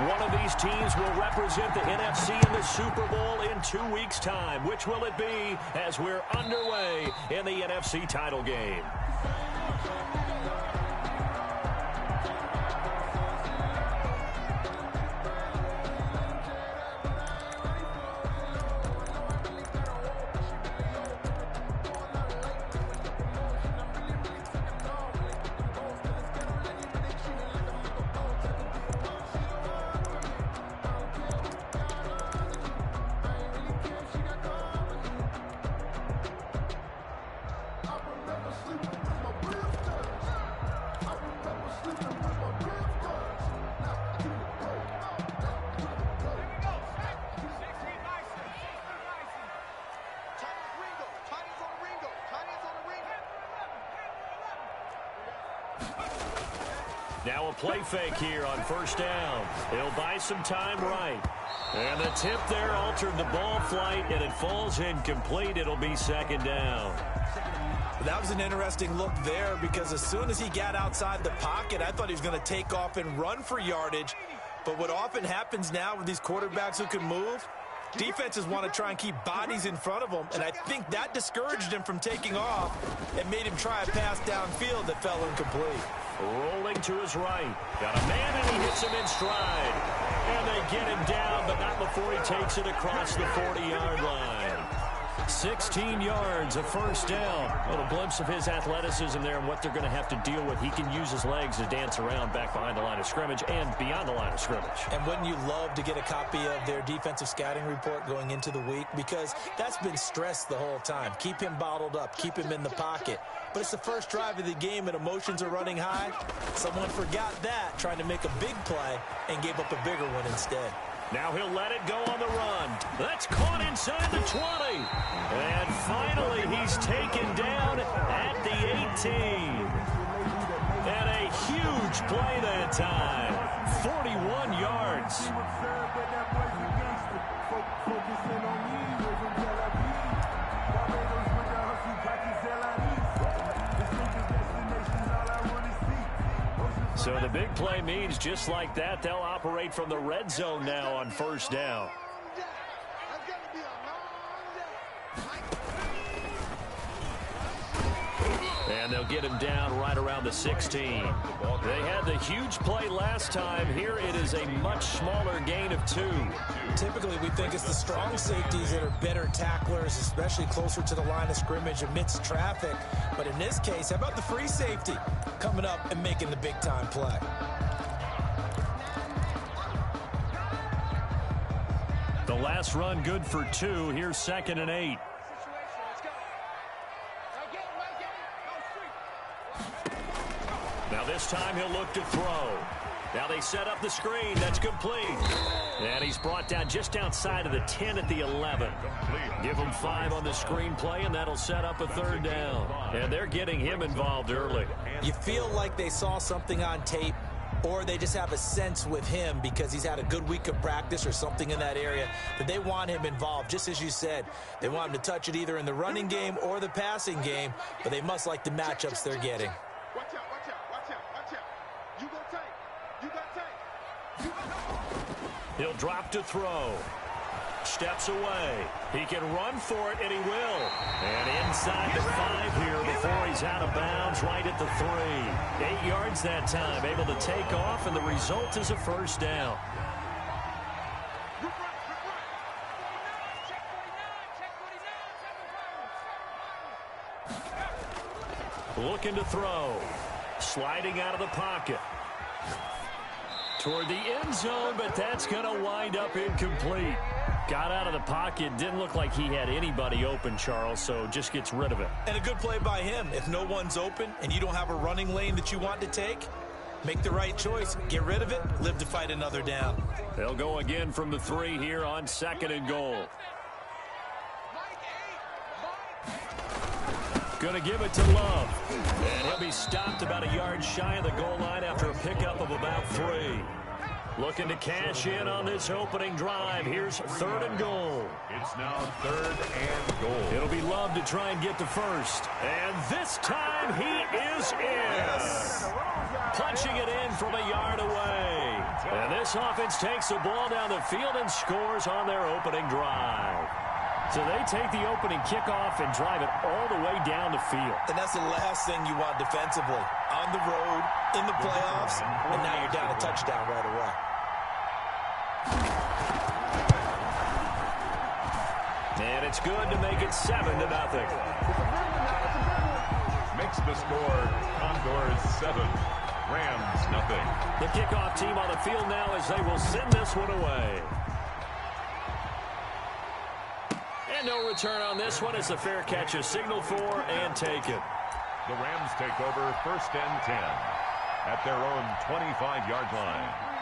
One of these teams will represent the NFC in the Super Bowl in 2 weeks' time. Which will it be as we're underway in the NFC title game? Now a play fake here on first down. He'll buy some time right. And the tip there altered the ball flight, and it falls incomplete. It'll be second down. That was an interesting look there because as soon as he got outside the pocket, I thought he was going to take off and run for yardage. But what often happens now with these quarterbacks who can move, defenses want to try and keep bodies in front of them, and I think that discouraged him from taking off and made him try a pass downfield that fell incomplete. Rolling to his right. Got a man, and he hits him in stride. And they get him down, but not before he takes it across the 40-yard line. 16 yards, a first down. A little glimpse of his athleticism there and what they're going to have to deal with. He can use his legs to dance around back behind the line of scrimmage and beyond the line of scrimmage. And wouldn't you love to get a copy of their defensive scouting report going into the week? Because that's been stressed the whole time. Keep him bottled up. Keep him in the pocket. But it's the first drive of the game and emotions are running high. Someone forgot that, trying to make a big play, and gave up a bigger one instead. Now he'll let it go on the run. That's caught inside the 20. And finally, he's taken down at the 18. And a huge play that time. 41 yards. So the big play means just like that, they'll operate from the red zone now on first down. And they'll get him down right around the 16. They had the huge play last time. Here it is a much smaller gain of 2. Typically, we think it's the strong safeties that are better tacklers, especially closer to the line of scrimmage amidst traffic. But in this case, how about the free safety coming up and making the big-time play? The last run good for 2. Here's 2nd and 8. Now this time he'll look to throw. Now they set up the screen. That's complete. And he's brought down just outside of the 10 at the 11. Give him 5 on the screen play, and that'll set up a 3rd down. And they're getting him involved early. You feel like they saw something on tape, or they just have a sense with him because he's had a good week of practice or something in that area that they want him involved. Just as you said, they want him to touch it either in the running game or the passing game, but they must like the matchups they're getting. He'll drop to throw. Steps away. He can run for it, and he will. And inside the 5 here before he's out of bounds right at the 3. 8 yards that time, able to take off, and the result is a first down. Looking to throw. Sliding out of the pocket. Toward the end zone, but that's going to wind up incomplete. Got out of the pocket. Didn't look like he had anybody open, Charles, so just gets rid of it. And a good play by him. If no one's open and you don't have a running lane that you want to take, make the right choice. Get rid of it. Live to fight another down. They'll go again from the 3 here on 2nd and goal. Going to give it to Love. And he'll be stopped about a yard shy of the goal line after a pickup of about 3. Looking to cash in on this opening drive. Here's 3rd and goal. It's now 3rd and goal. It'll be Love to try and get the first. And this time he is in. Yes. Punching it in from a yard away. And this offense takes the ball down the field and scores on their opening drive. So they take the opening kickoff and drive it all the way down the field. And that's the last thing you want defensively. On the road, in the playoffs, and now you're down a touchdown right away. And it's good to make it 7-0. Makes the score Condors 7, Rams nothing. The kickoff team on the field now as they will send this one away. And no return on this one as the fair catch is signaled for and taken. The Rams take over 1st and 10 at their own 25-yard line.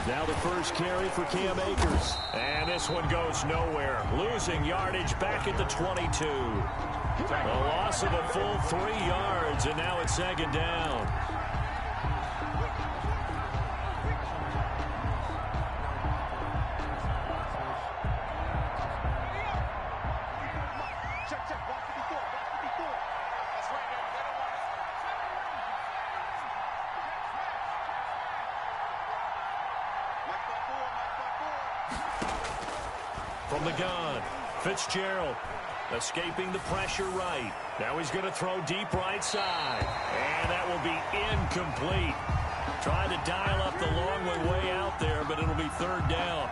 Now the first carry for Cam Akers. And this one goes nowhere. Losing yardage back at the 22. A loss of a full 3 yards, and now it's 2nd down. From the gun, Fitzgerald escaping the pressure right. Now he's going to throw deep right side. And that will be incomplete. Tried to dial up the long way out there, but it'll be 3rd down.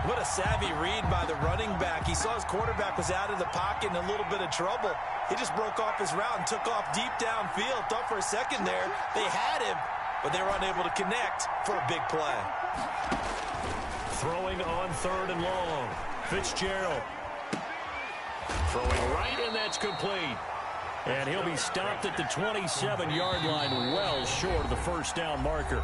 What a savvy read by the running back. He saw his quarterback was out of the pocket in a little bit of trouble. He just broke off his route and took off deep downfield. Thought for a second there they had him, but they were unable to connect for a big play. Throwing on 3rd and long. Fitzgerald throwing right, and that's complete. And he'll be stopped at the 27-yard line, well short of the 1st down marker.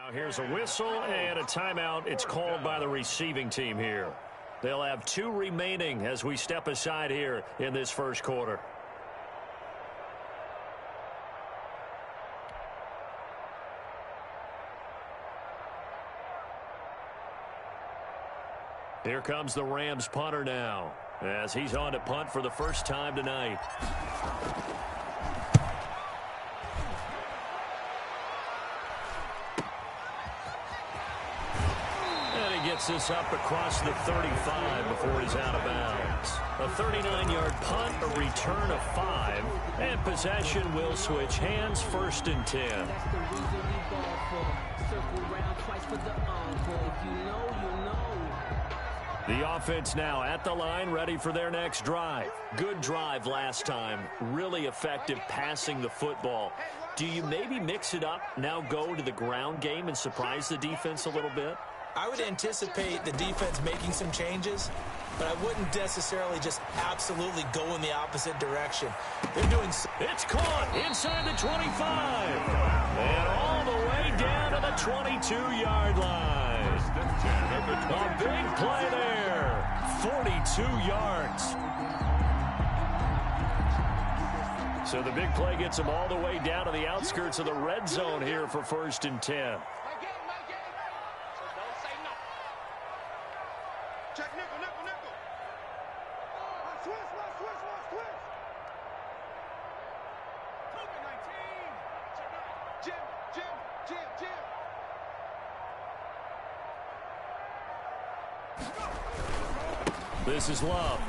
Now here's a whistle and a timeout. It's called by the receiving team here. They'll have 2 remaining as we step aside here in this first quarter. Here comes the Rams punter now, as he's on to punt for the first time tonight. And he gets this up across the 35 before he's out of bounds. A 39-yard punt, a return of 5, and possession will switch hands, 1st and 10. That's the reason we ball for. Circle round twice for the encore. If you know, you know. The offense now at the line, ready for their next drive. Good drive last time. Really effective passing the football. Do you maybe mix it up, now go to the ground game and surprise the defense a little bit? I would anticipate the defense making some changes, but I wouldn't necessarily just absolutely go in the opposite direction. They're doing... It's caught inside the 25. And all the way down to the 22-yard line. A big play there. 42 yards. So the big play gets them all the way down to the outskirts of the red zone here for 1st and 10. This is Love.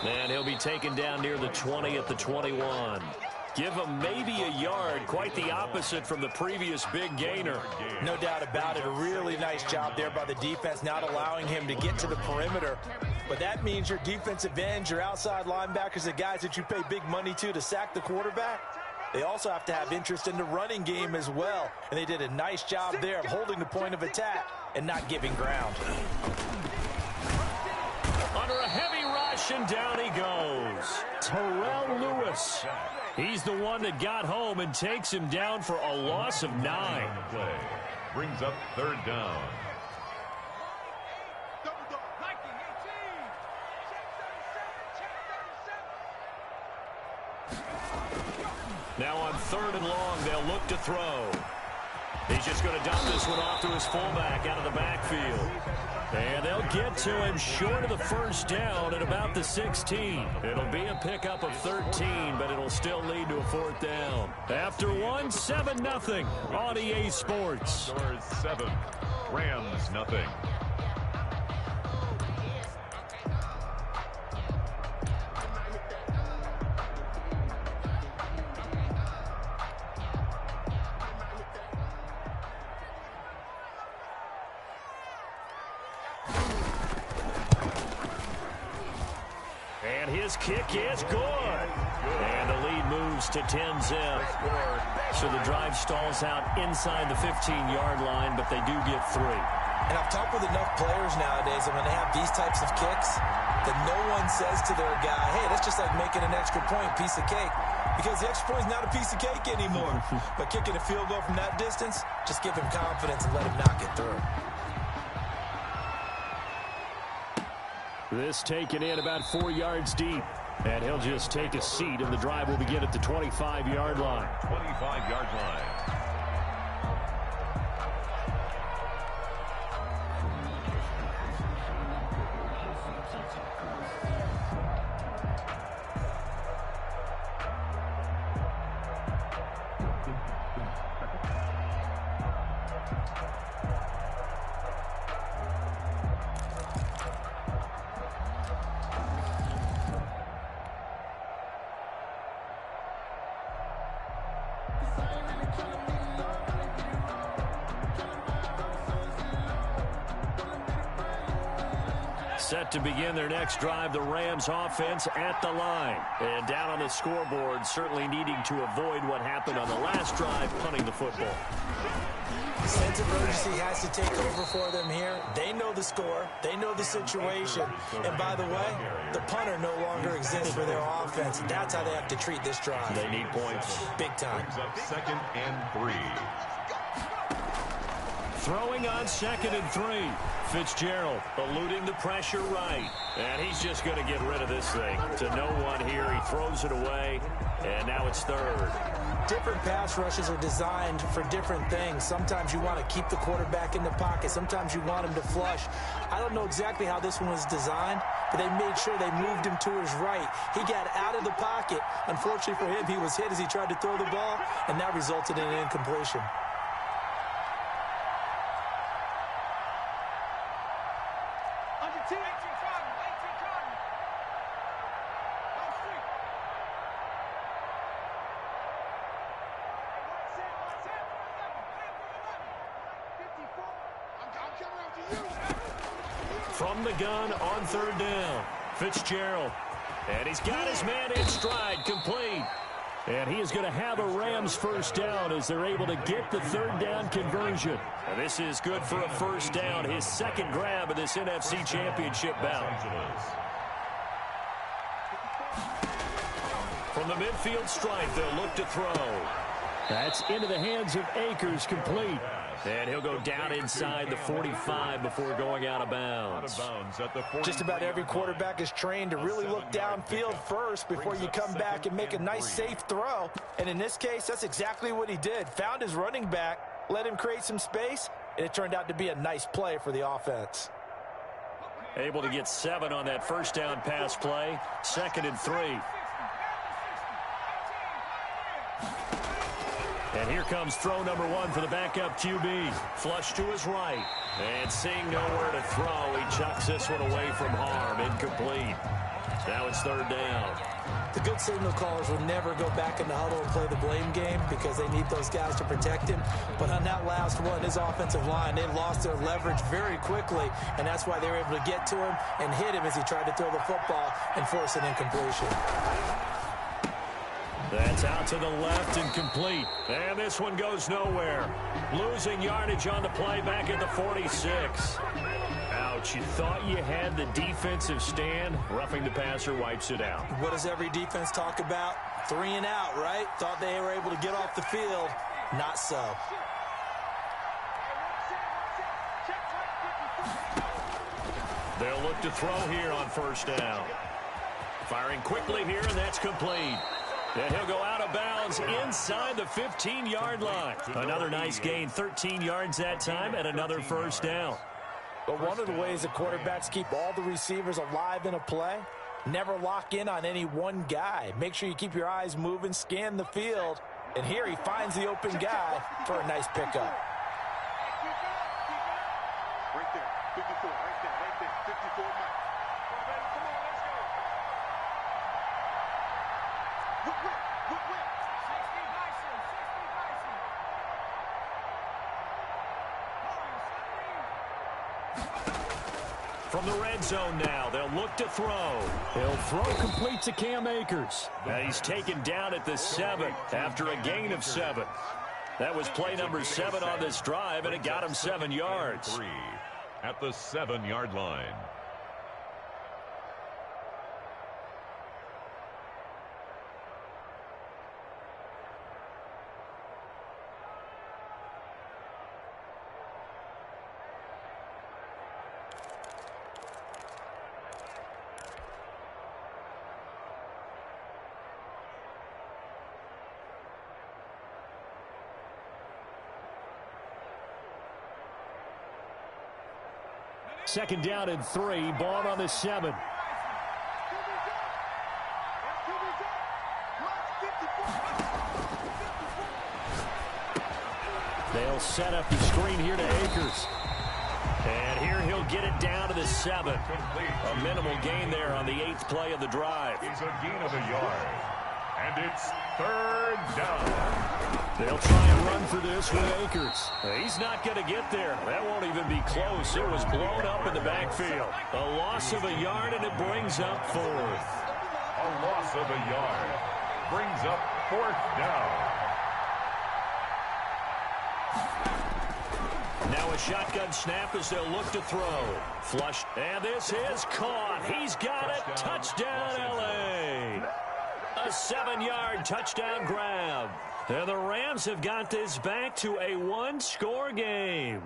And he'll be taken down near the 20 at the 21. Give him maybe a yard, quite the opposite from the previous big gainer. No doubt about it. A really nice job there by the defense, not allowing him to get to the perimeter. But that means your defensive ends, your outside linebackers, the guys that you pay big money to sack the quarterback, they also have to have interest in the running game as well. And they did a nice job there of holding the point of attack and not giving ground. Under a heavy rush, and down he goes. Terrell Lewis. He's the one that got home and takes him down for a loss of 9. Play brings up 3rd down. Now on 3rd and long, they'll look to throw. He's just going to dump this one off to his fullback out of the backfield. And they'll get to him short of the 1st down at about the 16. It'll be a pickup of 13, but it'll still lead to a 4th down. After one, 7-0 on EA Sports. Score is 7. Rams nothing. His kick is good. And the lead moves to 10-zip. So the drive stalls out inside the 15-yard line, but they do get 3. And I've talked with enough players nowadays, and when they have these types of kicks, that no one says to their guy, hey, that's just like making an extra point, piece of cake. Because the extra point is not a piece of cake anymore. But kicking a field goal from that distance, just give him confidence and let him knock it through. This taken in about 4 yards deep. And he'll just take a seat, and the drive will begin at the 25-yard line. 25-yard line. Set to begin their next drive, the Rams offense at the line. And down on the scoreboard, certainly needing to avoid what happened on the last drive, punting the football. Sense of urgency has to take over for them here. They know the score. They know the situation. And by the way, the punter no longer exists for their offense. That's how they have to treat this drive. They need points. Big time. Brings up 2nd and 3. Throwing on 2nd and 3. Fitzgerald eluding the pressure right. And he's just going to get rid of this thing. To no one here. He throws it away. And now it's 3rd. Different pass rushes are designed for different things. Sometimes you want to keep the quarterback in the pocket. Sometimes you want him to flush. I don't know exactly how this one was designed, but they made sure they moved him to his right. He got out of the pocket. Unfortunately for him, he was hit as he tried to throw the ball, and that resulted in an incompletion. From the gun on 3rd down, Fitzgerald. And he's got his man in stride, complete. And he is going to have a Rams 1st down as they're able to get the 3rd down conversion. And this is good for a 1st down, his 2nd grab of this NFC Championship bout. From the midfield stripe, they'll look to throw. That's into the hands of Akers, complete. And he'll go down inside the 45 before going out of bounds. Just about every quarterback is trained to really look downfield first before you come back and make a nice, safe throw. And in this case, that's exactly what he did. Found his running back, let him create some space, and it turned out to be a nice play for the offense. Able to get 7 on that 1st down pass play. 2nd and 3. And here comes throw number 1 for the backup QB. Flush to his right. And seeing nowhere to throw, he chucks this one away from harm. Incomplete. Now it's 3rd down. The good signal callers will never go back in the huddle and play the blame game because they need those guys to protect him. But on that last one, his offensive line, they lost their leverage very quickly, and that's why they were able to get to him and hit him as he tried to throw the football and force an incompletion. That's out to the left and complete. And this one goes nowhere. Losing yardage on the play back at the 46. Ouch, you thought you had the defensive stand. Roughing the passer wipes it out. What does every defense talk about? 3 and out, right? Thought they were able to get off the field. Not so. They'll look to throw here on 1st down. Firing quickly here, and that's complete. And he'll go out of bounds inside the 15-yard line. Another nice gain, 13 yards that time, and another 1st down. But one of the ways the quarterbacks keep all the receivers alive in a play, never lock in on any one guy. Make sure you keep your eyes moving, scan the field. And here he finds the open guy for a nice pickup. Right there, 54, right there, 54, Mike. Come on, let's go. Whip. 60 Bison. From the red zone now, they'll look to throw. He'll throw complete to Cam Akers. And he's taken down at the 7 after a gain of 7. That was play number 7 on this drive, and it got him 7 yards. 3 at the 7-yard line. Second down and 3, ball on the 7. They'll set up the screen here to Akers. And here he'll get it down to the 7. A minimal gain there on the 8th play of the drive. It's a gain of a yard. And it's 3rd down. They'll try and run for this with Akers. He's not going to get there. That won't even be close. It was blown up in the backfield. A loss of a yard, and it brings up 4th. A loss of a yard brings up 4th down. Now a shotgun snap as they'll look to throw. Flush, and this is caught. He's got it. Touchdown, L.A. A 7-yard touchdown grab. And the Rams have got this back to a 1-score game.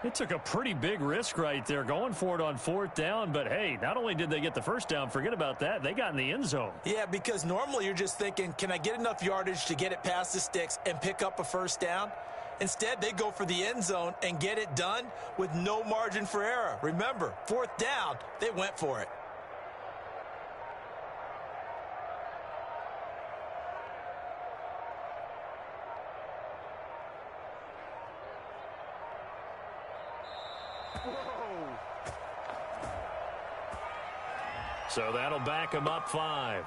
It took a pretty big risk right there going for it on 4th down, but hey, not only did they get the first down, forget about that, they got in the end zone. Yeah, because normally you're just thinking, can I get enough yardage to get it past the sticks and pick up a first down? Instead, they go for the end zone and get it done with no margin for error. Remember, 4th down, they went for it. So that'll back them up 5.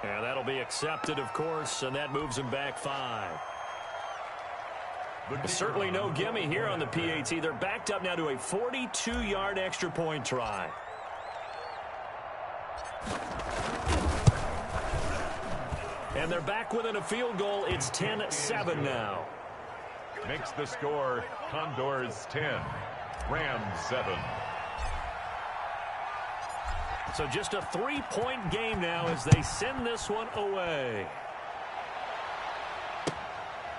And that'll be accepted, of course, and that moves them back 5. Certainly no gimme here on the PAT. They're backed up now to a 42-yard extra point try. And they're back within a field goal. It's 10-7 now. Makes the score Condors 10, Rams 7. So just a 3-point game now as they send this one away.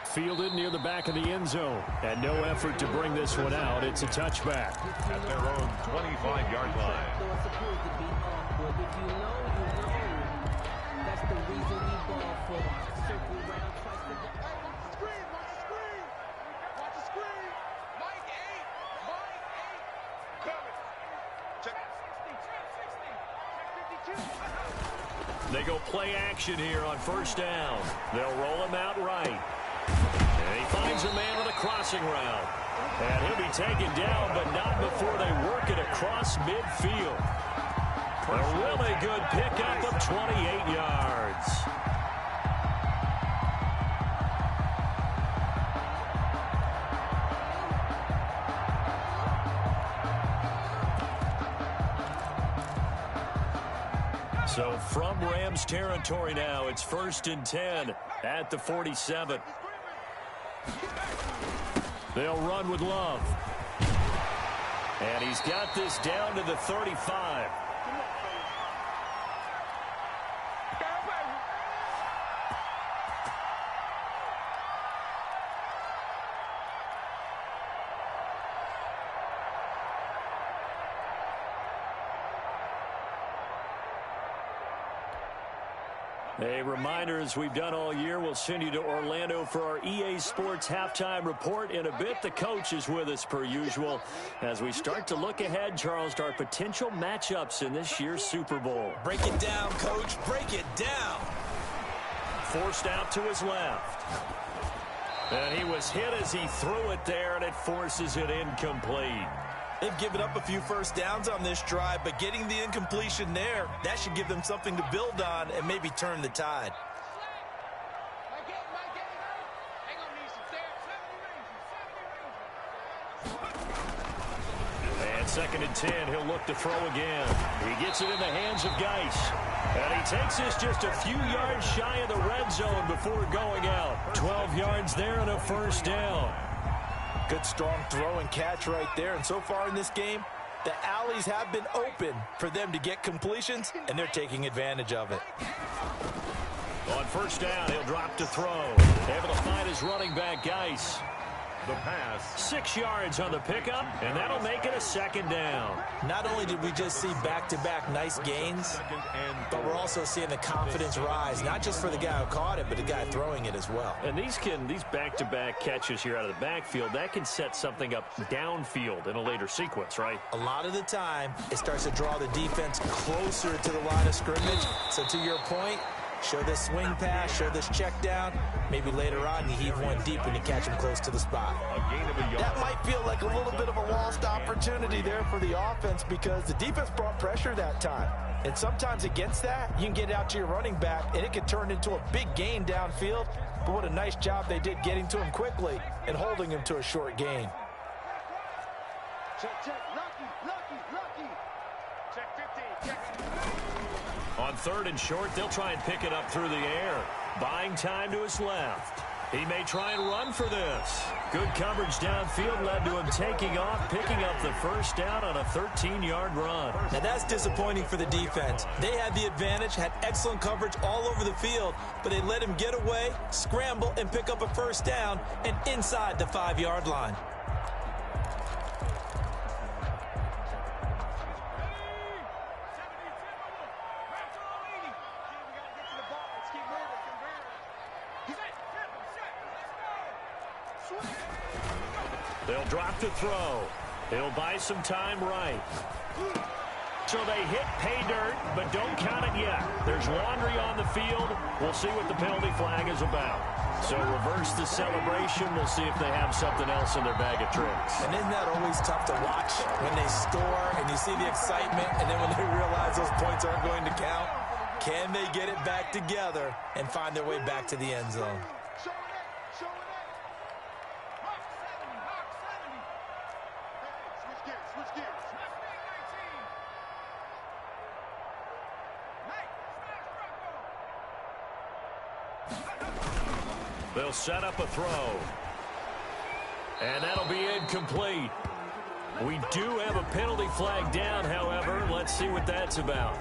Fielded near the back of the end zone. And no effort to bring this one out. It's a touchback. At their own 25-yard line. That's the reason we ball for. Circle round twice for the Screen, watch the screen. Watch the screen. Mike 8. Mike 8. Coming. Check 60. Check 52. They go play action here on 1st down. They'll roll him out right. And he finds a man with a crossing route. And he'll be taken down, but not before they work it across midfield. A really good pickup of 28 yards. So from Rams territory now, it's 1st and 10 at the 47. They'll run with Love. And he's got this down to the 35. A reminder, as we've done all year, we'll send you to Orlando for our EA Sports halftime report in a bit. The coach is with us per usual as we start to look ahead, Charles, to our potential matchups in this year's Super Bowl. Break it down, Coach. Break it down. Forced out to his left. And he was hit as he threw it there, and it forces it incomplete. They've given up a few first downs on this drive, but getting the incompletion there, that should give them something to build on and maybe turn the tide. And 2nd and 10, he'll look to throw again. He gets it in the hands of Geis. And he takes this just a few yards shy of the red zone before going out. 12 yards there and a 1st down. Good strong throw and catch right there. And so far in this game, the alleys have been open for them to get completions, and they're taking advantage of it. On 1st down, he'll drop to throw. Able to find his running back, Geis. The pass. 6 yards on the pickup, and that'll make it a 2nd down. Not only did we just see back-to-back nice gains, but we're also seeing the confidence rise, not just for the guy who caught it, but the guy throwing it as well. And these back-to-back catches here out of the backfield, that can set something up downfield in a later sequence, right? A lot of the time, it starts to draw the defense closer to the line of scrimmage. So to your point, Show this swing pass, show this check down. Maybe later on you heave one deep when you catch him close to the spot. A gain of a yard. That might feel like a little bit of a lost opportunity there for the offense because the defense brought pressure that time. And sometimes against that, you can get out to your running back, and it can turn into a big gain downfield. But what a nice job they did getting to him quickly and holding him to a short gain. Check, lucky. Check 15. On 3rd and short, they'll try and pick it up through the air. Buying time to his left. He may try and run for this. Good coverage downfield led to him taking off, picking up the first down on a 13-yard run. Now that's disappointing for the defense. They had the advantage, had excellent coverage all over the field, but they let him get away, scramble, and pick up a first down and inside the 5-yard line. They'll drop to throw. He'll buy some time right. So they hit pay dirt, but don't count it yet. There's laundry on the field. We'll see what the penalty flag is about. So reverse the celebration. We'll see if they have something else in their bag of tricks. And isn't that always tough to watch when they score and you see the excitement, and then when they realize those points aren't going to count? Can they get it back together and find their way back to the end zone? They'll set up a throw. And that'll be incomplete. We do have a penalty flag down, however. Let's see what that's about.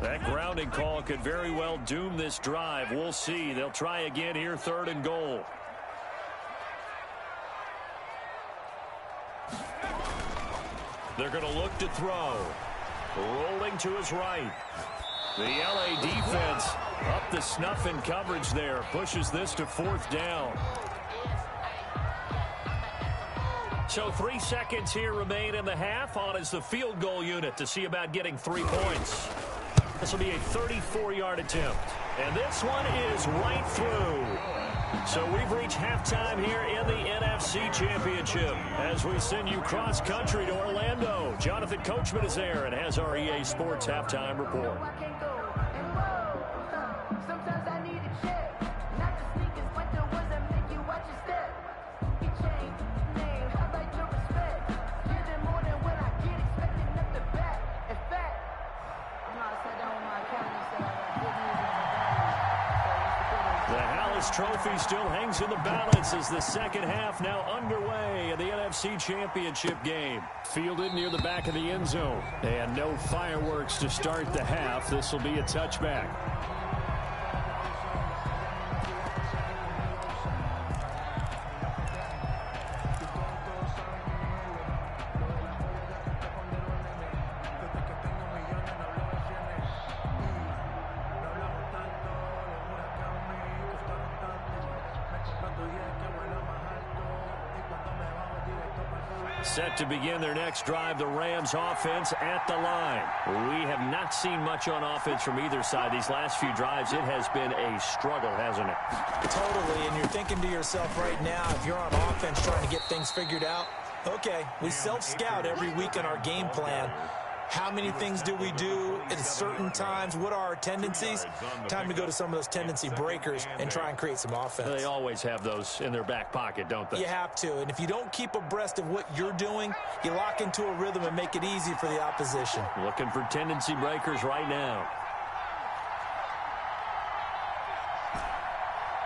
That grounding call could very well doom this drive. We'll see. They'll try again here, 3rd and goal. They're going to look to throw. Rolling to his right. The LA defense up the snuff in coverage there. Pushes this to 4th down. So 3 seconds here remain in the half. On is the field goal unit to see about getting 3 points. This will be a 34-yard attempt. And this one is right through. So we've reached halftime here in the NFC Championship as we send you cross-country to Orlando. Jonathan Coachman is there and has our EA Sports halftime report. Sometimes I need a check, not the sneakers, but the ones that make you watch your step. He changed name, how about your respect? Getting more than what I get, expecting nothing back. In fact, I sat down with my accountant and said I got good news in my bag. The Hallis Trophy still hangs in the balance as the second half now underway in the NFC Championship game. Fielded near the back of the end zone. And no fireworks to start the half. This will be a touchback. Set to begin their next drive, the Rams offense at the line. We have not seen much on offense from either side. These last few drives, it has been a struggle, hasn't it? Totally, and you're thinking to yourself right now, if you're on offense trying to get things figured out, okay, we self-scout every week in our game plan. How many things do we do at certain times? What are our tendencies? Time to go to some of those tendency breakers and try and create some offense. They always have those in their back pocket, don't they? You have to, and if you don't keep abreast of what you're doing, you lock into a rhythm and make it easy for the opposition. Looking for tendency breakers right now.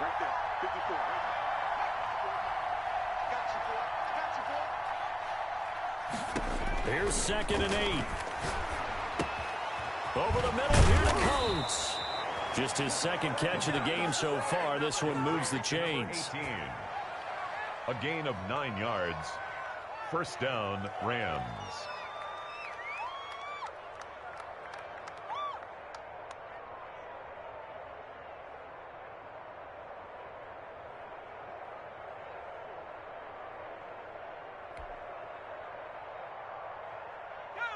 Right there, 54. Got you, boy. Here's 2nd and 8. Over the middle, here to Coates. Just his second catch of the game so far. This one moves the chains. 18. A gain of 9 yards. First down, Rams.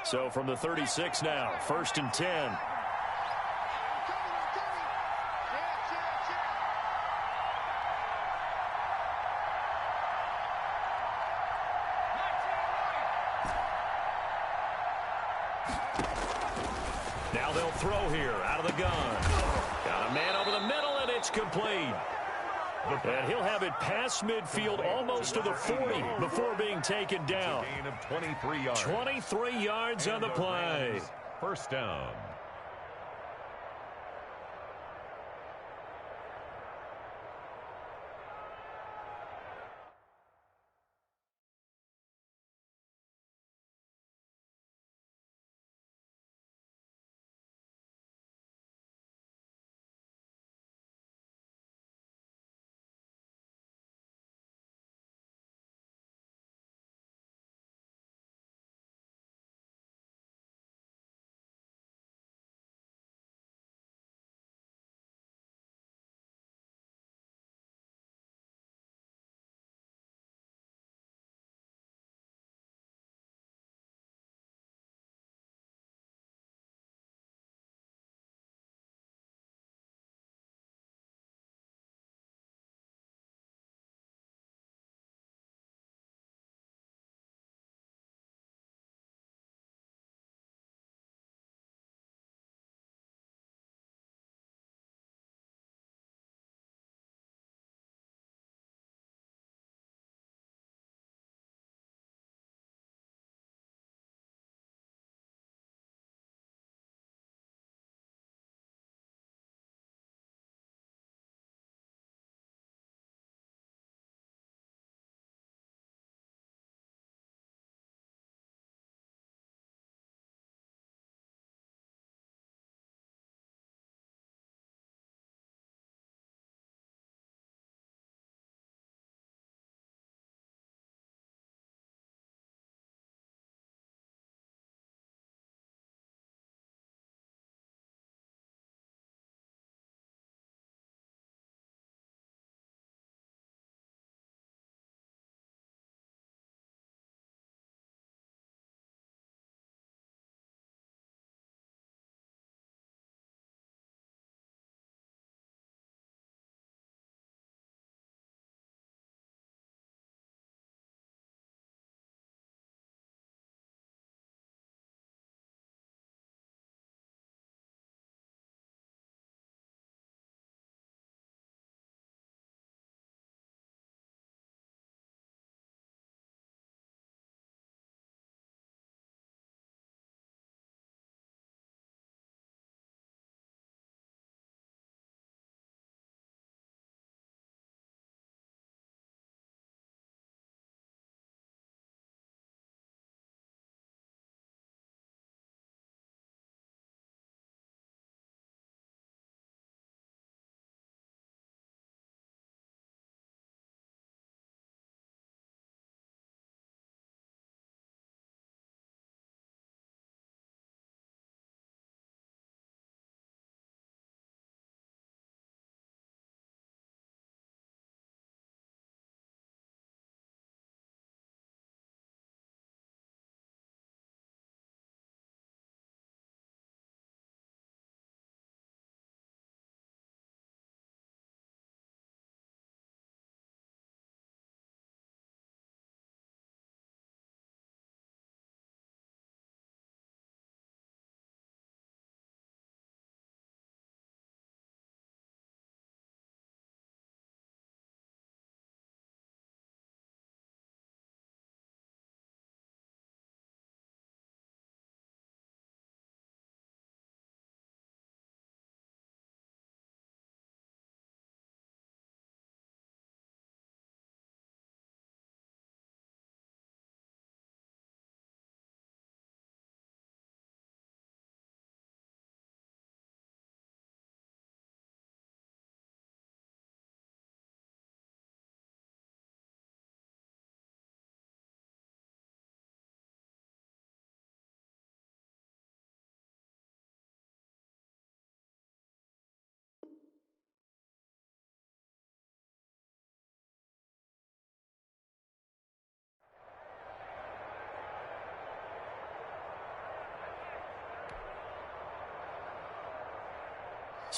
So from the 36 now, 1st and 10. Now they'll throw here out of the gun. Got a man over the middle, and it's complete. And he'll have it past midfield almost to the 40 before being taken down. Gain of 23 yards. 23 yards on the play. First down.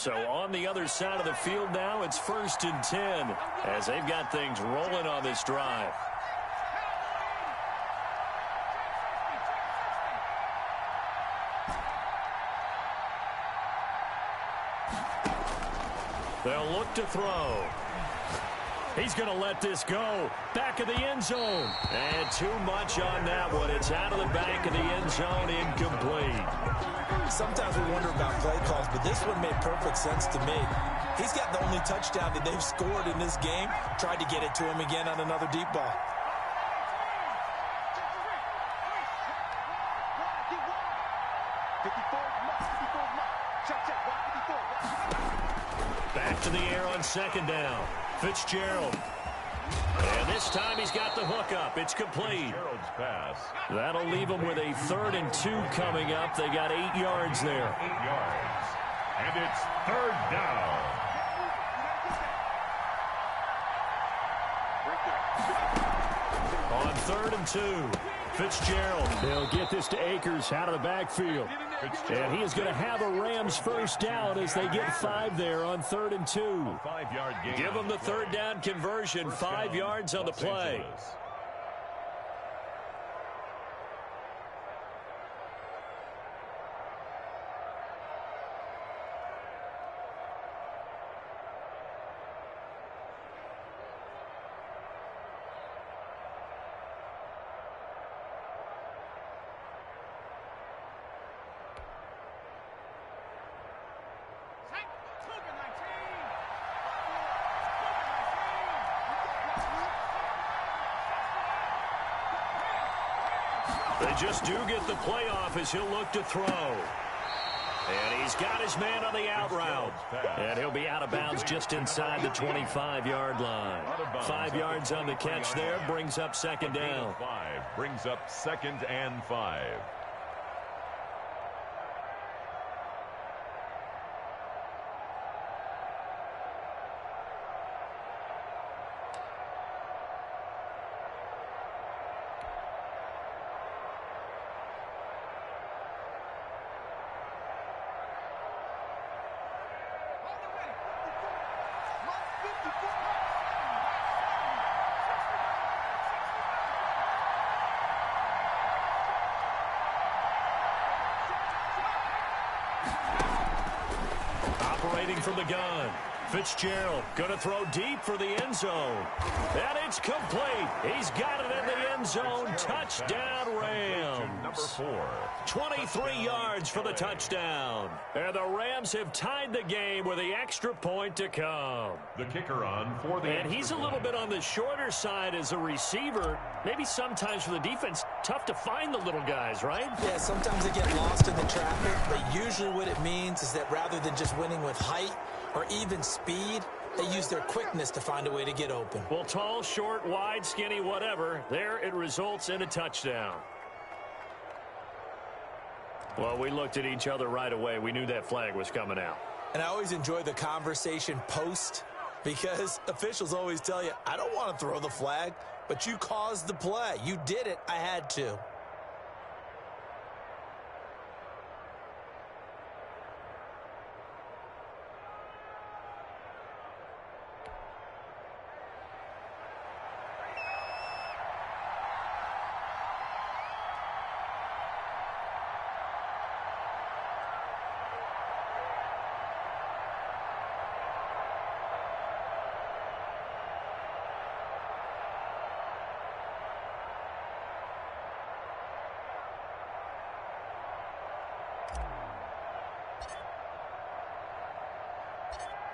So on the other side of the field now, it's 1st and 10 as they've got things rolling on this drive. They'll look to throw. He's going to let this go. Back of the end zone. And too much on that one. It's out of the back of the end zone, incomplete. Sometimes we wonder about play calls, but this one made perfect sense to me. He's got the only touchdown that they've scored in this game. Tried to get it to him again on another deep ball. Back to the air on 2nd down. Fitzgerald. And this time he's got the hook up. It's complete. Fitzgerald's pass. That'll leave them with a 3rd and 2 coming up. They got 8 yards there. 8 yards. And it's 3rd down. On 3rd and 2. Fitzgerald. They'll get this to Akers out of the backfield. And he is going to have a Rams 1st down as they get 5 there on 3rd and 2. 5-yard gain. Give them the 3rd down conversion. 5 yards on the play. They just do get the playoff as he'll look to throw. And he's got his man on the out route. And he'll be out of bounds just inside the 25-yard line. 5 yards on the catch there, brings up 2nd down. 5 brings up 2nd and 5. Operating from the gun. Fitzgerald going to throw deep for the end zone. And it's complete. He's got it in the end zone. Touchdown, Rams. Number 4. 23 yards for the touchdown. And the Rams have tied the game with the extra point to come. The kicker on for the And he's a little bit on the shorter side as a receiver. Maybe sometimes for the defense, tough to find the little guys, right? Yeah, sometimes they get lost in the traffic, but usually what it means is that rather than just winning with height or even speed, they use their quickness to find a way to get open. Well, tall, short, wide, skinny, whatever, there it results in a touchdown. Well, we looked at each other right away. We knew that flag was coming out. And I always enjoy the conversation post because officials always tell you, I don't want to throw the flag, but you caused the play. You did it. I had to.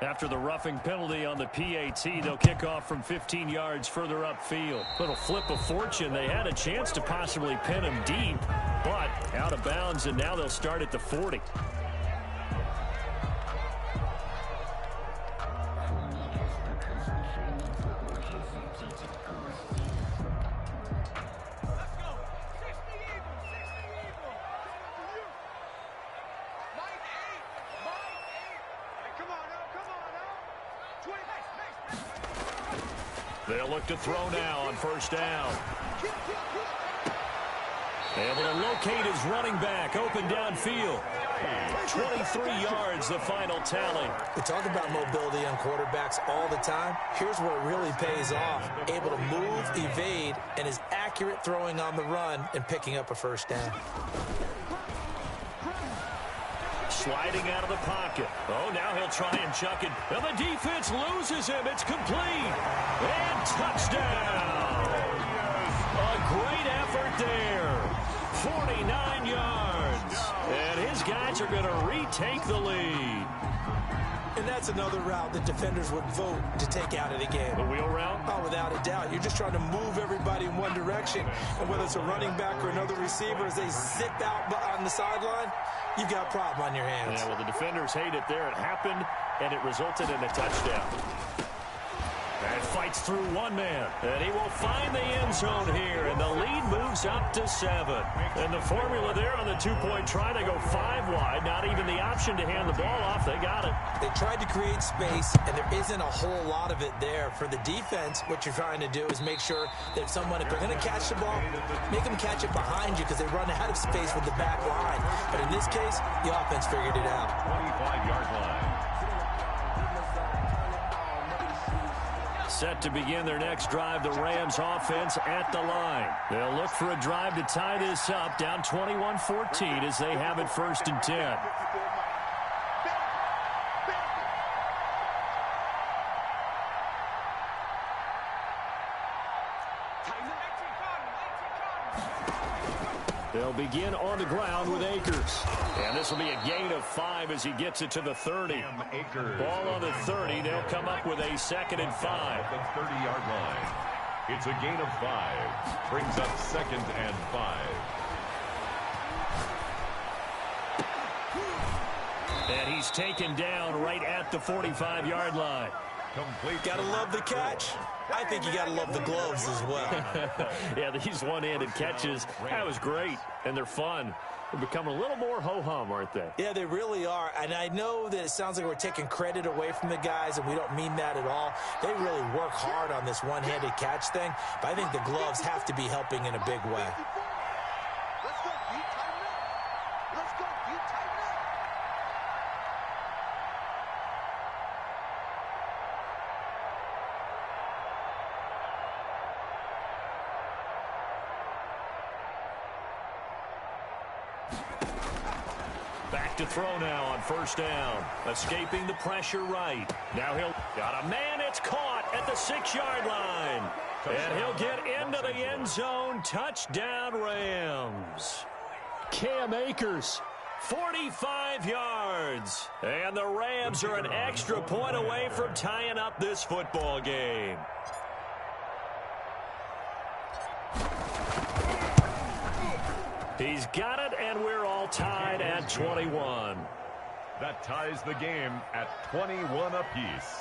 After the roughing penalty on the PAT, they'll kick off from 15 yards further upfield. Little flip of fortune. They had a chance to possibly pin him deep, but out of bounds, and now they'll start at the 40. They'll look to throw now on 1st down. Able to locate his running back open downfield. 23 yards, the final tally. We talk about mobility on quarterbacks all the time. Here's where it really pays off. Able to move, evade, and is accurate throwing on the run and picking up a first down. Sliding out of the pocket. Oh, now he'll try and chuck it. And the defense loses him. It's complete. And touchdown. A great effort there. 49 yards. And his guys are going to retake the lead. And that's another route that defenders would vote to take out of the game. The wheel route? Oh, without a doubt. You're just trying to move everybody in one direction. And whether it's a running back or another receiver, as they zip out on the sideline, you've got a problem on your hands. Yeah, well, the defenders hate it there. It happened, and it resulted in a touchdown. And fights through one man. And he will find the end zone here. And the lead moves up to 7. And the formula there on the two-point try, they go 5 wide. Not even the option to hand the ball off. They got it. They tried to create space, and there isn't a whole lot of it there. For the defense, what you're trying to do is make sure that someone, if they're going to catch the ball, make them catch it behind you because they run out of space with the back line. But in this case, the offense figured it out. 25-yard line. Set to begin their next drive, the Rams offense at the line. They'll look for a drive to tie this up, down 21-14 as they have it 1st and 10. They'll begin on the ground with Akers. And this will be a gain of 5 as he gets it to the 30. Ball on the 30. They'll come up with a 2nd and 5. The 30-yard line. It's a gain of 5. Brings up 2nd and 5. And he's taken down right at the 45-yard line. Complete. Gotta love the catch. I think you gotta love the gloves as well. Yeah, these one-handed catches, that was great, and they're fun. They're becoming a little more ho-hum, aren't they? Yeah, they really are. And I know that it sounds like we're taking credit away from the guys, and we don't mean that at all. They really work hard on this one-handed catch thing, but I think the gloves have to be helping in a big way. Let's go, you tighten up. Let's go, you tighten up. Back to throw now on 1st down. Escaping the pressure right. Now he'll got a man. It's caught at the 6-yard line. And he'll get into the end zone. Touchdown, Rams. Cam Akers, 45 yards. And the Rams are an extra point away from tying up this football game. He's got it, and we're all tied at 21. That ties the game at 21 apiece.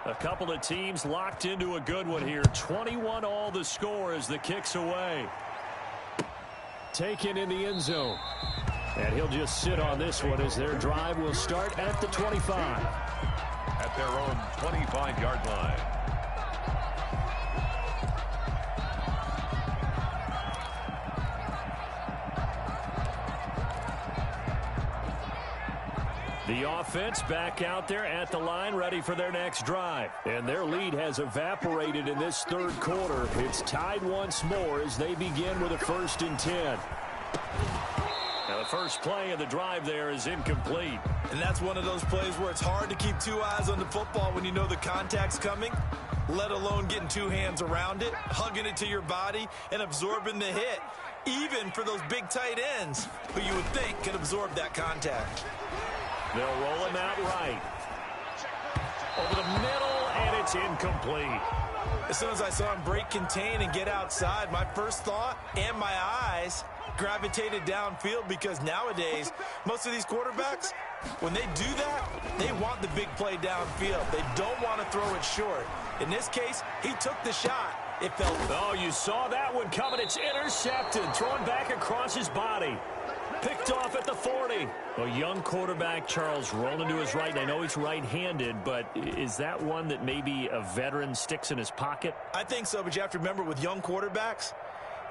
A couple of teams locked into a good one here. 21 all the score as the kick's away. Taken in the end zone. And he'll just sit on this one as their drive will start at the 25. At their own 25-yard line. The offense back out there at the line, ready for their next drive. And their lead has evaporated in this 3rd quarter. It's tied once more as they begin with a 1st and 10. Now the first play of the drive there is incomplete. And that's one of those plays where it's hard to keep 2 eyes on the football when you know the contact's coming, let alone getting 2 hands around it, hugging it to your body, and absorbing the hit, even for those big tight ends who you would think can absorb that contact. They'll roll him out right. Over the middle, and it's incomplete. As soon as I saw him break contain and get outside, my first thought and my eyes gravitated downfield, because nowadays, most of these quarterbacks, when they do that, they want the big play downfield. They don't want to throw it short. In this case, he took the shot. It felt... Oh, you saw that one coming. It's intercepted. Thrown back across his body. Picked off at the 40. A young quarterback, Charles, rolling to his right. I know he's right-handed, but is that one that maybe a veteran sticks in his pocket? I think so, but you have to remember, with young quarterbacks,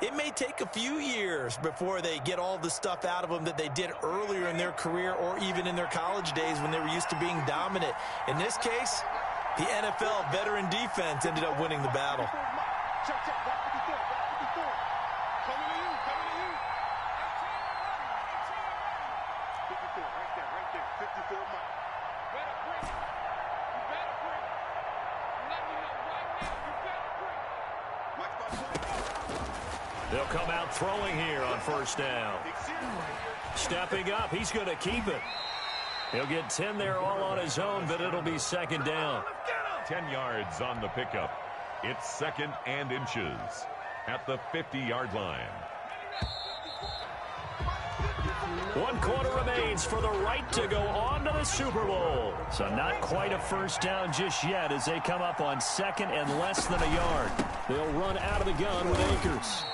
it may take a few years before they get all the stuff out of them that they did earlier in their career or even in their college days when they were used to being dominant. In this case, the NFL veteran defense ended up winning the battle. Check, check, back 54, back 54. Coming to you, coming to you. 54, right there, 54 Mike. Better bring it. You better bring it. Let me know right now, you better bring it. Mike's about to play. They'll come out throwing here on first down. Stepping up, he's going to keep it. He'll get 10 there all on his own, but it'll be second down. 10 yards on the pickup. It's 2nd and inches at the 50-yard line. 1 quarter remains for the right to go on to the Super Bowl. So not quite a first down just yet as they come up on 2nd and less than a yard. They'll run out of the gun with Akers.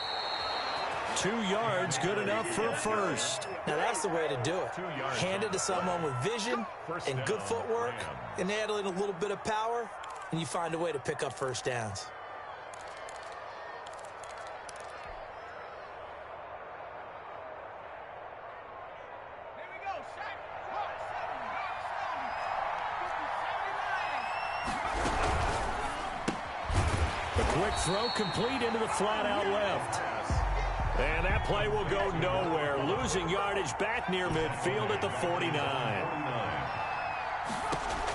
2 yards, good enough for a first. Now that's the way to do it. Hand it to someone with vision and good footwork, and add in a little bit of power, and you find a way to pick up first downs. Here we go, Shaq. The quick throw complete into the flat out left. And that play will go nowhere. Losing yardage back near midfield at the 49.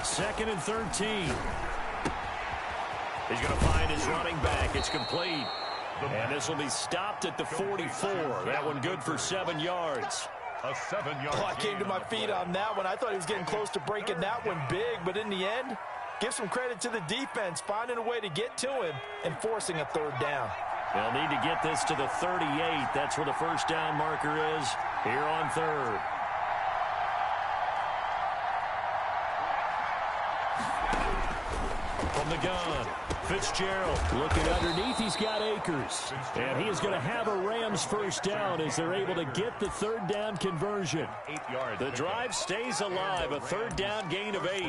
2nd and 13. He's going to find his running back. It's complete. And this will be stopped at the 44. That one good for 7 yards. A 7-yard Oh, I came to my feet on that one. I thought he was getting close to breaking that one big, but in the end, give some credit to the defense, finding a way to get to him and forcing a 3rd down. They'll need to get this to the 38. That's where the first down marker is here on 3rd. From the gun, Fitzgerald looking underneath. He's got Akers. And he is going to have a Rams first down as they're able to get the 3rd down conversion. 8 yards. The drive stays alive. A 3rd down gain of 8.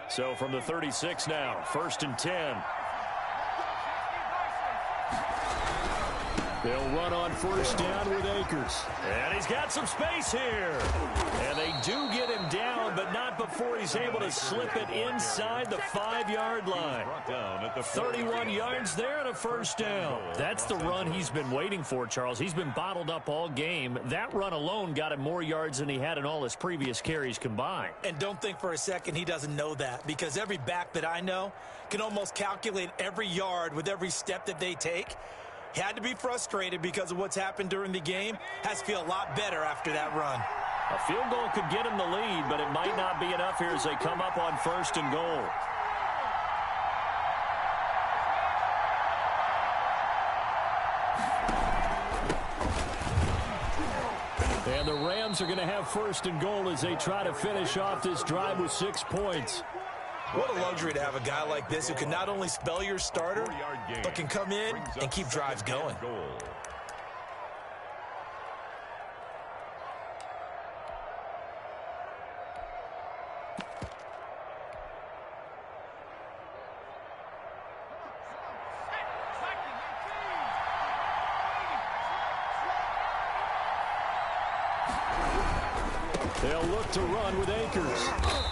So from the 36 now, 1st and 10. They'll run on first down with Akers. And he's got some space here. And they do get him down, but not before he's able to slip it inside the 5-yard line. 31 yards there and a first down. That's the run he's been waiting for, Charles. He's been bottled up all game. That run alone got him more yards than he had in all his previous carries combined. And don't think for a second he doesn't know that, because every back that I know can almost calculate every yard with every step that they take. He had to be frustrated because of what's happened during the game. Has to feel a lot better after that run. A field goal could get him the lead, but it might not be enough here as they come up on 1st and goal. And the Rams are going to have 1st and goal as they try to finish off this drive with 6 points. What a luxury to have a guy like this who can not only spell your starter, but can come in and keep drives going. They'll look to run with Akers.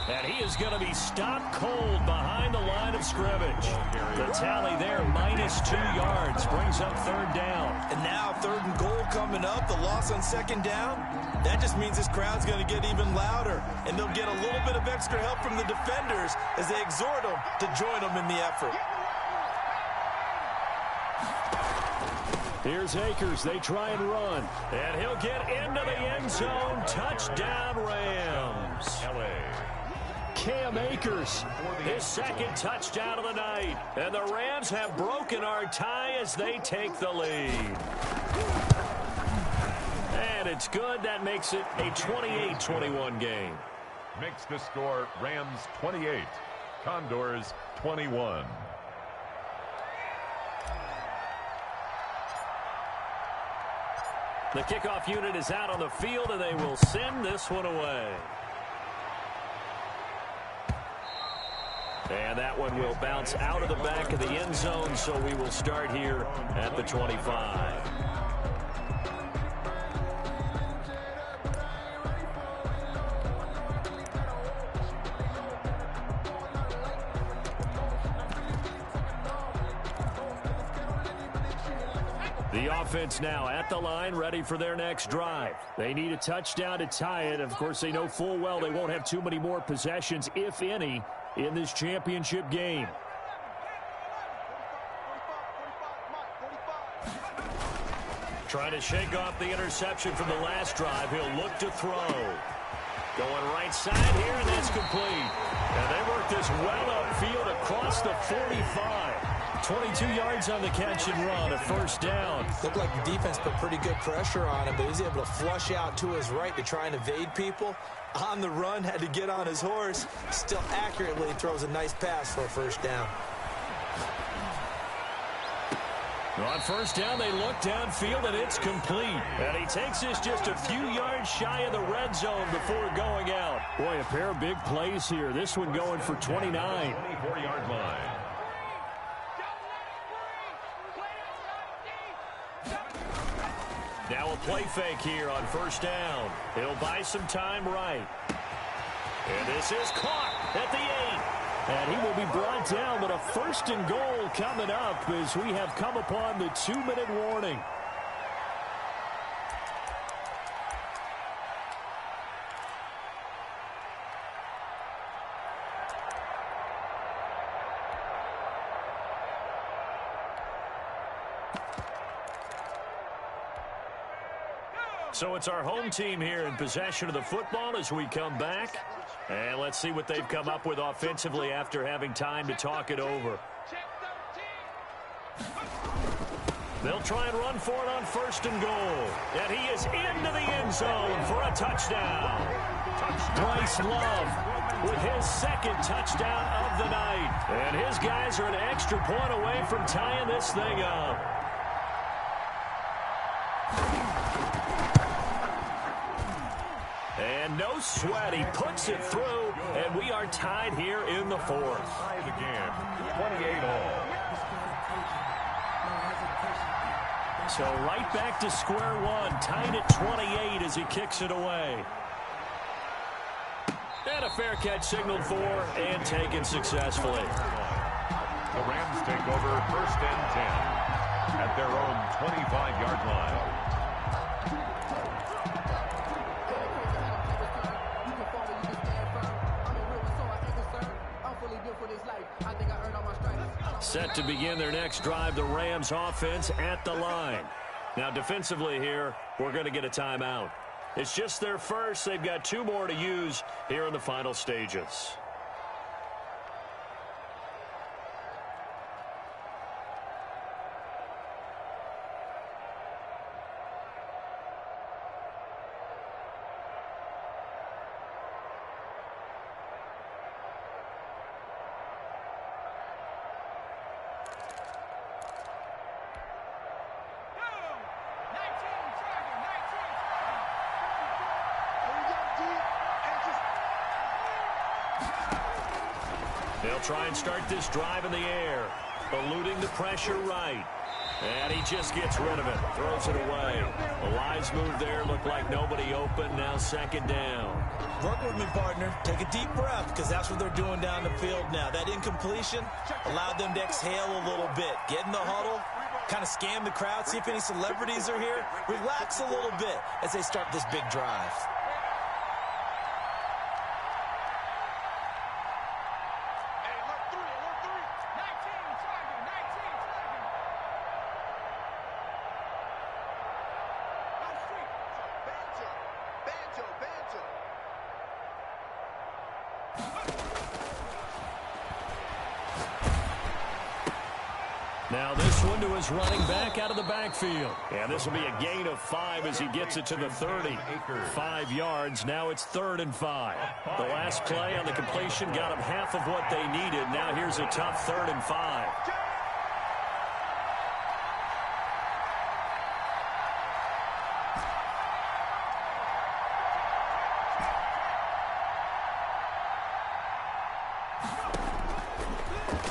And he is going to be stopped cold behind the line of scrimmage. The tally there, -2 yards, brings up 3rd down. And now 3rd and goal coming up, the loss on 2nd down. That just means this crowd's going to get even louder. And they'll get a little bit of extra help from the defenders as they exhort them to join them in the effort. Here's Akers. They try and run. And he'll get into the end zone. Touchdown, Rams. Cam Akers, his second touchdown of the night. And the Rams have broken our tie as they take the lead. And it's good. That makes it a 28-21 game. Makes the score Rams 28, Condors 21. The kickoff unit is out on the field, and they will send this one away. And that one will bounce out of the back of the end zone, so we will start here at the 25. The offense now at the line, ready for their next drive. They need a touchdown to tie it. Of course, they know full well they won't have too many more possessions, if any, in this championship game. Trying to shake off the interception from the last drive. He'll look to throw. Going right side here, and that's complete. And they work this well upfield across the 45. 22 yards on the catch and run, a first down. Looked like the defense put pretty good pressure on him, but he was able to flush out to his right to try and evade people. On the run, had to get on his horse. Still accurately throws a nice pass for a first down. On first down, they look downfield, and it's complete. And he takes this just a few yards shy of the red zone before going out. Boy, a pair of big plays here. This one going for 29. 24-yard line. Now a play fake here on first down. He'll buy some time right. And this is caught at the 8. And he will be brought down, but a first and goal coming up as we have come upon the 2-minute warning. So it's our home team here in possession of the football as we come back. And let's see what they've come up with offensively after having time to talk it over. They'll try and run for it on first and goal. And he is into the end zone for a touchdown. Bryce Love with his second touchdown of the night. And his guys are an extra point away from tying this thing up. And no sweat, he puts it through, and we are tied here in the fourth. Tie the game, 28 all. So right back to square one, tied at 28 as he kicks it away. And a fair catch signaled for and taken successfully. The Rams take over first and 10 at their own 25-yard line. Set to begin their next drive, the Rams offense at the line. Now defensively here, we're going to get a timeout. It's just their first. They've got 2 more to use here in the final stages. They'll try and start this drive in the air, eluding the pressure right. And he just gets rid of it, throws it away. A wise move there, looked like nobody open, now second down. Work with me, partner. Take a deep breath, because that's what they're doing down the field now. That incompletion allowed them to exhale a little bit. Get in the huddle, kind of scan the crowd, see if any celebrities are here. Relax a little bit as they start this big drive. Now this one to his running back out of the backfield. And this will be a gain of 5 as he gets it to the 30. 5 yards. Now it's 3rd and 5. The last play on the completion got them half of what they needed. Now here's a tough 3rd and 5.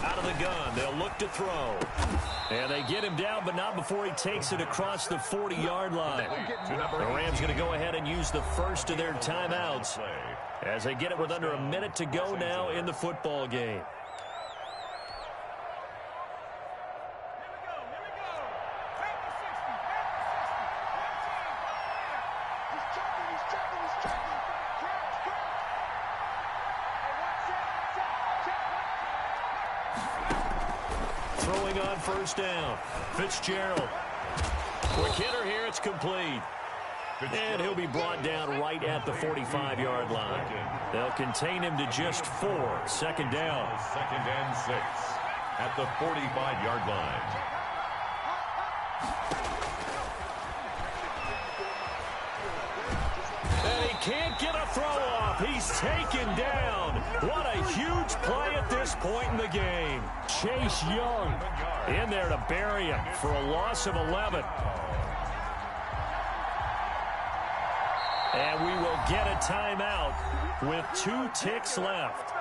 Out of the gun, they'll look to throw. And they get him down, but not before he takes it across the 40-yard line. The Rams going to go ahead and use the first of their timeouts as they get it with under a minute to go now in the football game. Throwing on first down. Fitzgerald. Quick hitter here. It's complete. And he'll be brought down right at the 45-yard line. They'll contain him to just 4. 2nd down. 2nd and 6 at the 45-yard line. And he can't get a throw off. He's taken down. What a huge play at this point in the game. Chase Young in there to bury him for a loss of 11. And we will get a timeout with 2 ticks left.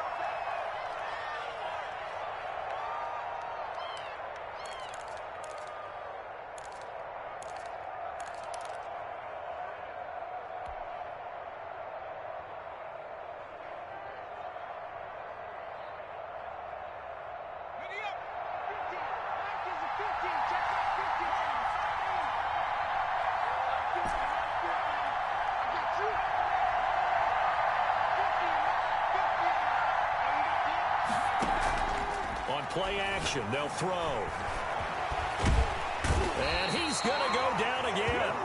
On play action, they'll throw. And he's going to go down again.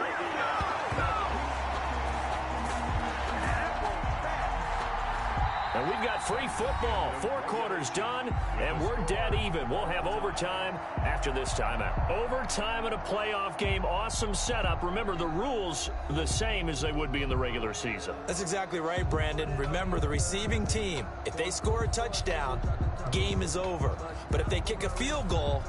And we've got free football. 4 quarters done, and we're dead even. We'll have overtime after this timeout. Overtime in a playoff game. Awesome setup. Remember, the rules the same as they would be in the regular season. That's exactly right, Brandon. Remember, the receiving team, if they score a touchdown, game is over. But if they kick a field goal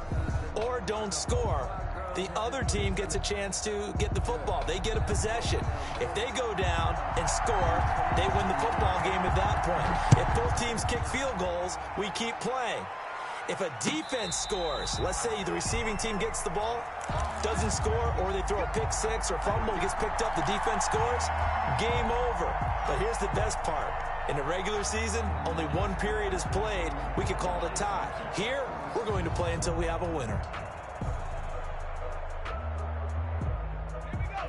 or don't score, the other team gets a chance to get the football. They get a possession. If they go down and score, they win the football game at that point. If both teams kick field goals, we keep playing. If a defense scores, let's say the receiving team gets the ball, doesn't score, or they throw a pick six or fumble, gets picked up, the defense scores, game over. But here's the best part. In the regular season, only 1 period is played. We could call it a tie. Here, we're going to play until we have a winner.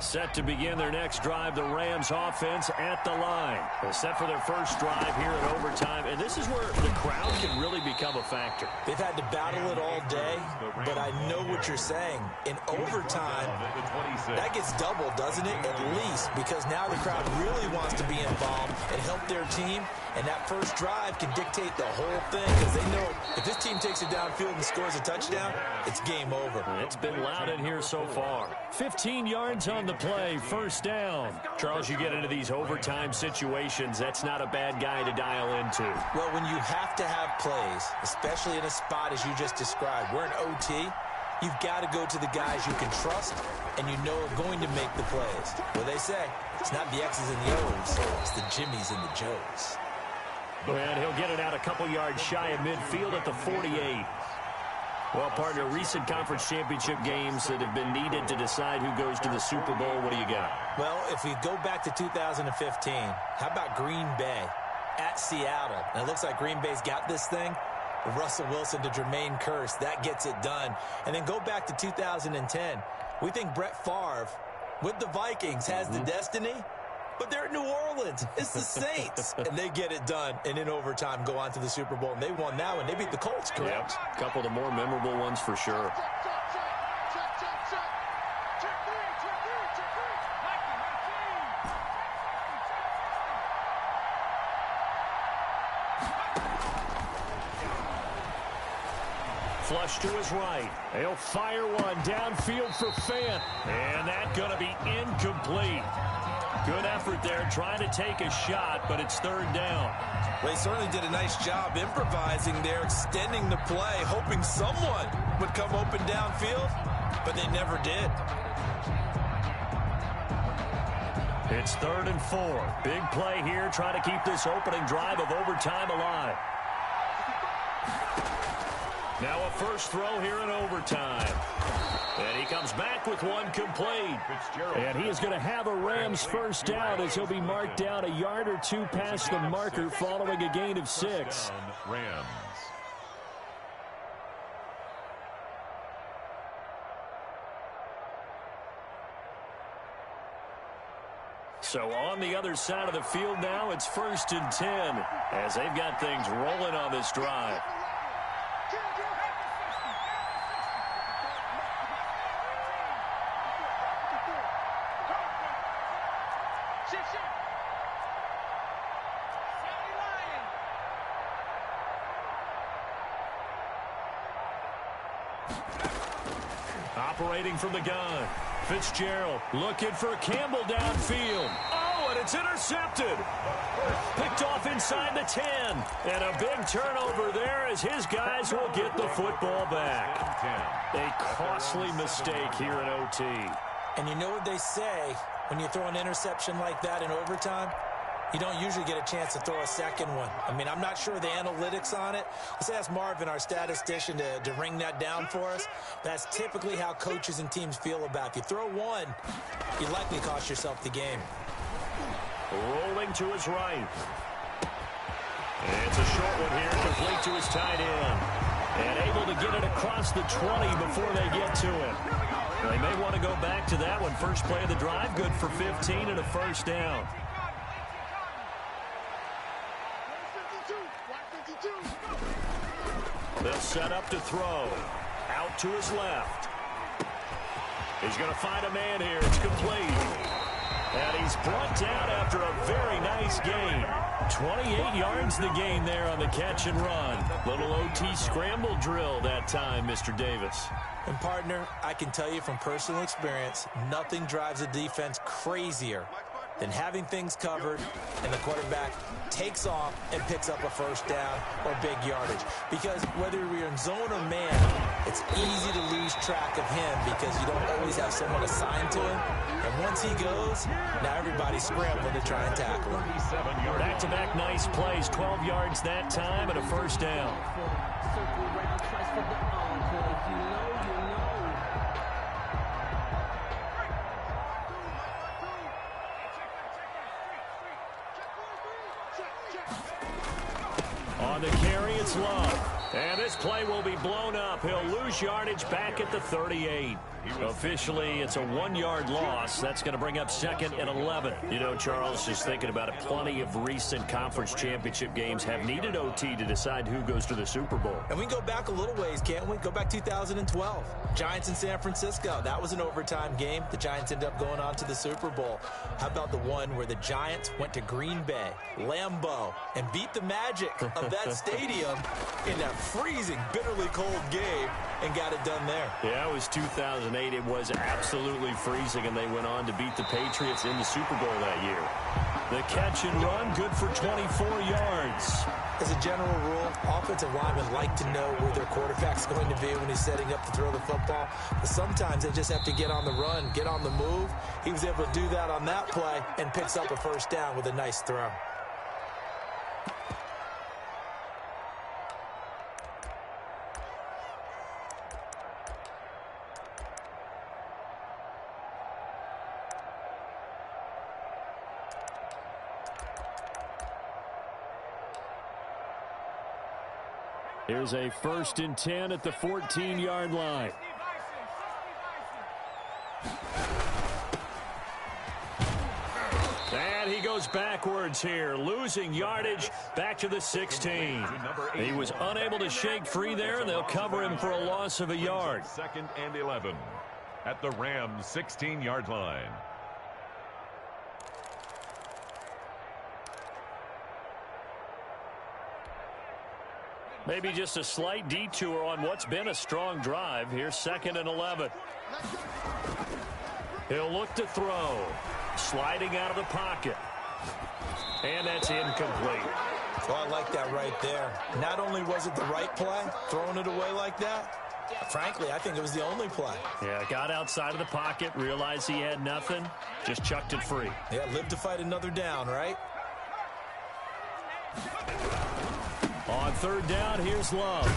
Set to begin their next drive, the Rams offense at the line. They're set for their first drive here in overtime, and this is where the crowd can really become a factor. They've had to battle it all day, but I know what you're saying. In overtime, that gets doubled, doesn't it? At least, because now the crowd really wants to be involved and help their team, and that first drive can dictate the whole thing, because they know if this team takes it downfield and scores a touchdown, it's game over. It's been loud in here so far. 15 yards on the play, first down. Charles, you get into these overtime situations, that's not a bad guy to dial into. Well, when you have to have plays, especially in a spot as you just described, we're in OT, you've got to go to the guys you can trust and you know are going to make the plays. Well, they say, it's not the X's and the O's, it's the Jimmys and the Joes. And he'll get it out a couple yards shy of midfield at the 48. Well, partner, recent conference championship games that have been needed to decide who goes to the Super Bowl, what do you got? Well, if we go back to 2015, how about Green Bay at Seattle? And it looks like Green Bay's got this thing. Russell Wilson to Jermaine Kearse, that gets it done. And then go back to 2010. We think Brett Favre with the Vikings has the destiny, but they're in New Orleans. It's the Saints. And they get it done. And in overtime, go on to the Super Bowl. And they won that one. They beat the Colts, correct? Yep. A couple of the more memorable ones for sure. flush to his right. He'll fire one downfield for Fant. And that's going to be incomplete. Good effort there trying to take a shot, but it's third down. Well, he certainly did a nice job improvising there, extending the play, hoping someone would come open downfield, but they never did. It's 3rd and 4. Big play here, trying to keep this opening drive of overtime alive. Now a first throw here in overtime. And he comes back with one complete. And he is going to have a Rams first down as he'll be marked down a yard or two past the marker following a gain of 6. Rams. So on the other side of the field now, it's 1st and 10 as they've got things rolling on this drive. Operating from the gun. Fitzgerald looking for Campbell downfield. Oh, and it's intercepted. Picked off inside the 10. And a big turnover there as his guys will get the football back. A costly mistake here in OT. And you know what they say, when you throw an interception like that in overtime, you don't usually get a chance to throw a second one. I mean, I'm not sure of the analytics on it. Let's ask Marvin, our statistician, to ring that down for us. That's typically how coaches and teams feel about it. If you throw one, you likely cost yourself the game. Rolling to his right. It's a short one here, complete to his tight end. And able to get it across the 20 before they get to it. They may want to go back to that one. First play of the drive, good for 15 and a first down. They'll set up to throw. Out to his left. He's going to find a man here. It's complete. And he's brought down after a very nice gain. 28 yards the gain there on the catch and run. Little OT scramble drill that time, Mr. Davis. And, partner, I can tell you from personal experience, nothing drives a defense crazier than having things covered and the quarterback takes off and picks up a first down or big yardage. Because whether you're in zone or man, it's easy to lose track of him because you don't always have someone assigned to him. And once he goes, now everybody's scrambling to try and tackle him. Back-to-back nice plays, 12 yards that time and a first down. Circle around twice for the encore. If you know, you know. On the carry, it's Love. And this play will be blown up. He'll lose yardage back at the 38. Officially, it's a 1-yard loss. That's going to bring up 2nd and 11. You know, Charles, just thinking about it, plenty of recent conference championship games have needed OT to decide who goes to the Super Bowl. And we can go back a little ways, can't we? Go back 2012. Giants in San Francisco. That was an overtime game. The Giants ended up going on to the Super Bowl. How about the one where the Giants went to Green Bay, Lambeau, and beat the Magic of that stadium in that freezing, bitterly cold game and got it done there. Yeah, it was 2008. It was absolutely freezing, and they went on to beat the Patriots in the Super Bowl that year. The catch and run, good for 24 yards. As a general rule, offensive linemen like to know where their quarterback's going to be when he's setting up to throw the football. But sometimes they just have to get on the run, get on the move. He was able to do that on that play and picks up a first down with a nice throw. Here's a 1st and 10 at the 14-yard line. And he goes backwards here, losing yardage back to the 16. He was unable to shake free there, and they'll cover him for a loss of a yard. 2nd and 11 at the Rams' 16-yard line. Maybe just a slight detour on what's been a strong drive. Here's 2nd and 11. He'll look to throw. Sliding out of the pocket. And that's incomplete. Well, I like that right there. Not only was it the right play, throwing it away like that, frankly, I think it was the only play. Yeah, got outside of the pocket, realized he had nothing, just chucked it free. Yeah, live to fight another down, right? On 3rd down, here's Love.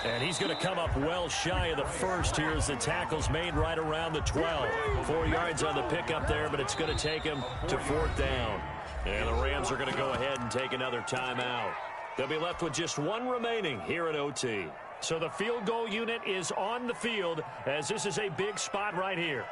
And he's going to come up well shy of the first here as the tackle's made right around the 12. 4 yards on the pickup there, but it's going to take him to 4th down. And the Rams are going to go ahead and take another timeout. They'll be left with just 1 remaining here at OT. So the field goal unit is on the field as this is a big spot right here.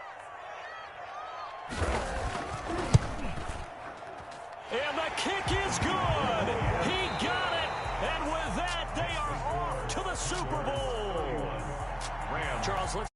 And the kick is good. He got it. And with that, they are off to the Super Bowl. Charles, let's